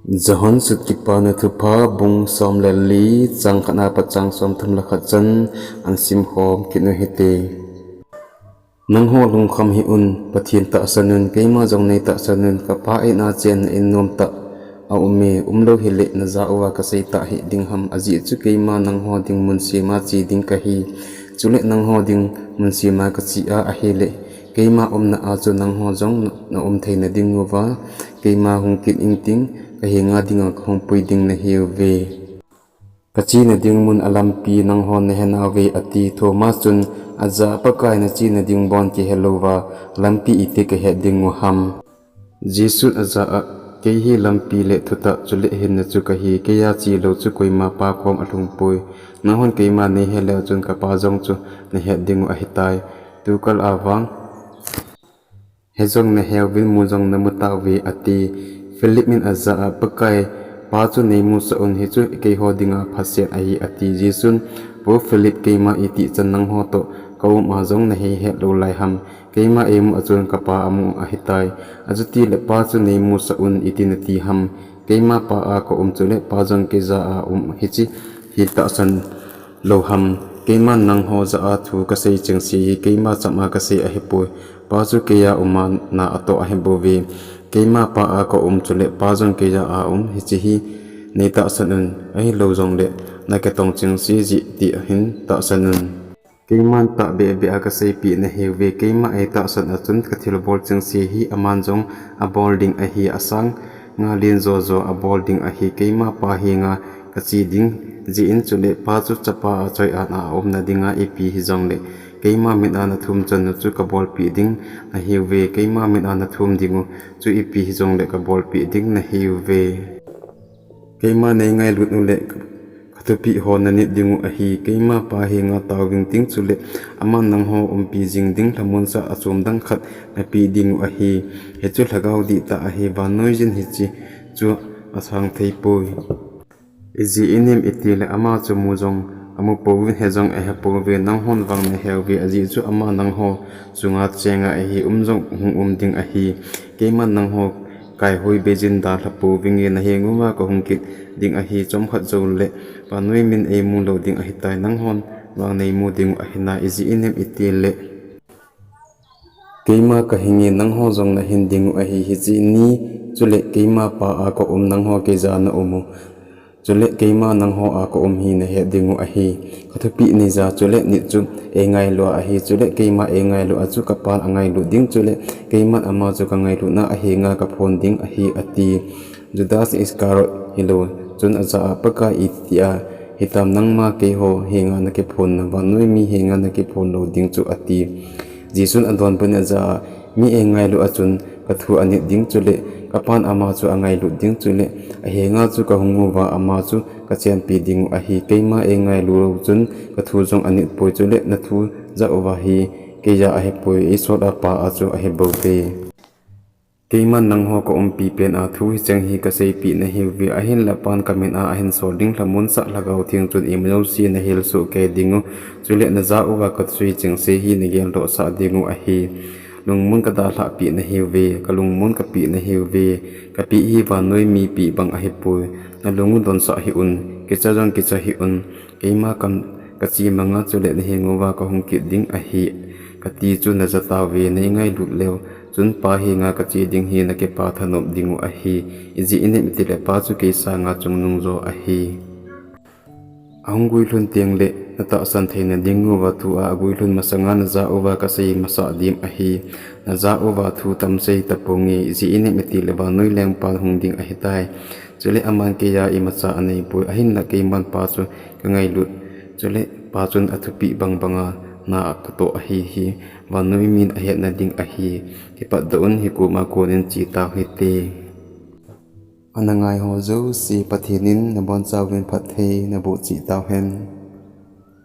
Jahon sutkipa na thupa bung som lali chang khana pachang som thum la khachan an sim hom kinu hite nang ho lung kham hi un pathin ta sanun keima jong nei ta sanun ka pa e na chen in nom ta a umme umlo hile na za wa ka sei ta hi ding ham aji chu keima nang ho ding mun si ma chi ding ka hi chule nang ho ding mun si ma ka chi a hele keima na a chu nang ho jong na theina ding wa keima hung kit ing ting ka hinga dinga khong pui ding na hiu ve kachi na ding mun alampi nang hon na hena ve ati thoma chun aza pakai na chi na ding bon ki helova lampi ite ka he ding ham jisu aza ke hi lampi le thuta chule hin na chu ka hi ke ya chi lo chu koi ma pa khom athung pui na hon ke ma ne hele chun ka pa jong chu na he ding a hitai tu kal awang hezong na helvin mu jong na muta ve ati Philipin aza pakai pa chu nei mu sa on hi chu ke ho dinga phase ai ati jisun po Philip ke ma iti chan nang ho to kau ma jong na he he lo lai ham ke ma em achun ka pa amu a hitai ajuti le pa chu nei mu sa un iti na ti ham ke ma pa a ko chu le pa jong ke za a hi chi hi ta san lo ham ke ma nang ho za a thu ka sei ching si ke ma chama ka sei a hi pu pa chu ke ya na ato a hi bo ve keima pa a ko chule pa jong ke ja a hi chi hi nei ta sanun ai lo jong le na ke tong ching si ji ti hin ta sanun keiman ta be be a ka sei pi na he ve keima ai ta san a chun ka thil bol ching si hi aman jong a bolding a hi asang nga lin zo zo a bolding a hi keima pa hi nga ka chi ding ji in chule pa chu chapa a choi a na na dinga e pi hi jong le keima min ana thum chan chu ka bol pi ding na hiu ve keima min ana thum dingu chu ipi hi jong le ka bol pi ding na hiu ve keima nei ngai lut nu le khatu pi ho na ni dingu a hi keima pa hi nga tawing ting chu le ama nang ho pi jing ding thamon sa achum dang khat na pi dingu a hi he chu lagau di ta a hi ba noi jin hi chi chu asang thei pui izi inim itile ama chu mu jong amu povin hejong a hepo ve nang hon wang ne hewi aji chu ama nang ho chunga chenga a hi umjong hung ding a hi keman nang ho kai hoi bejin da la poving na he nguma ko hungkit ding a hi chom khat zol le pa noi min e mu lo ding a hi tai nang hon wang nei mu ding a hina izi inem itile keima ka hingi nang ho jong na hin ding a hi ji ni chule keima pa a ko nang ho ke ja na umu chule keima nang ho a ko hi na he dingu a hi khathupi ni za chule ni chu e ngai lo a hi chule keima e ngai lo a chu ka pan angai lu ding chule keima ama chu ka ngai lu na a hi nga ka phone ding a hi ati Judas Iscariot hilo chun aza apaka itia hitam nang ma ke ho hinga na ke phone na ba noi mi hinga na ke phone lo ding chu ati jisun adon pun aza mi e ngai lu a chun ka thu ani ding chule kapan ama chu angai lu ding chule a henga chu ka hungu wa ama chu ka chen pi ding a hi keima e ngai lu chun ka thu jong ani poi chule na thu za wa hi ke ya a he poi e so da pa a chu a he bo pe keima nang ho ko pi pen a thu hi chang hi ka sei pi na hi vi a hin la pan kamen a hin so ding lamun sa lagaw thing chun imlo si na hil su ke dingu chule na za wa ka chui ching se hi ni gel do sa dingu a hi lung mun ka da la pi na hiu ve ka lung mun ka pi na hiu ve ka pi hi wa noi mi pi bang a hi pu na lung don sa hi un ke cha jang ke cha hi un keima kam ka chi manga chule na hingu wa ka hung ki ding a hi ka ti chu na za ta ve nei ngai lut lew chun pa hi nga ka chi ding hi na ke pa thanop dingu a hi izi ine mi le pa chu ke sa nga chung nung zo a hi angui lun tiang le nata san theina dingu wa thu a agui lun masanga na za over ka sei masa dim a hi na za over thu tam sei tapungi izi ine mi le ba noi leng pa hung ding a hi tai chule aman ke ya i macha anei pu a hin na ke man pa chu ka ngai lut chule pa chun athupi bang banga na to a hi wa noi min a he na ding a hi ki pa don hi ku ma ko nen chi ta hi te anangai ho zo si pathinin na bon chawin phathe na bu chi ta hen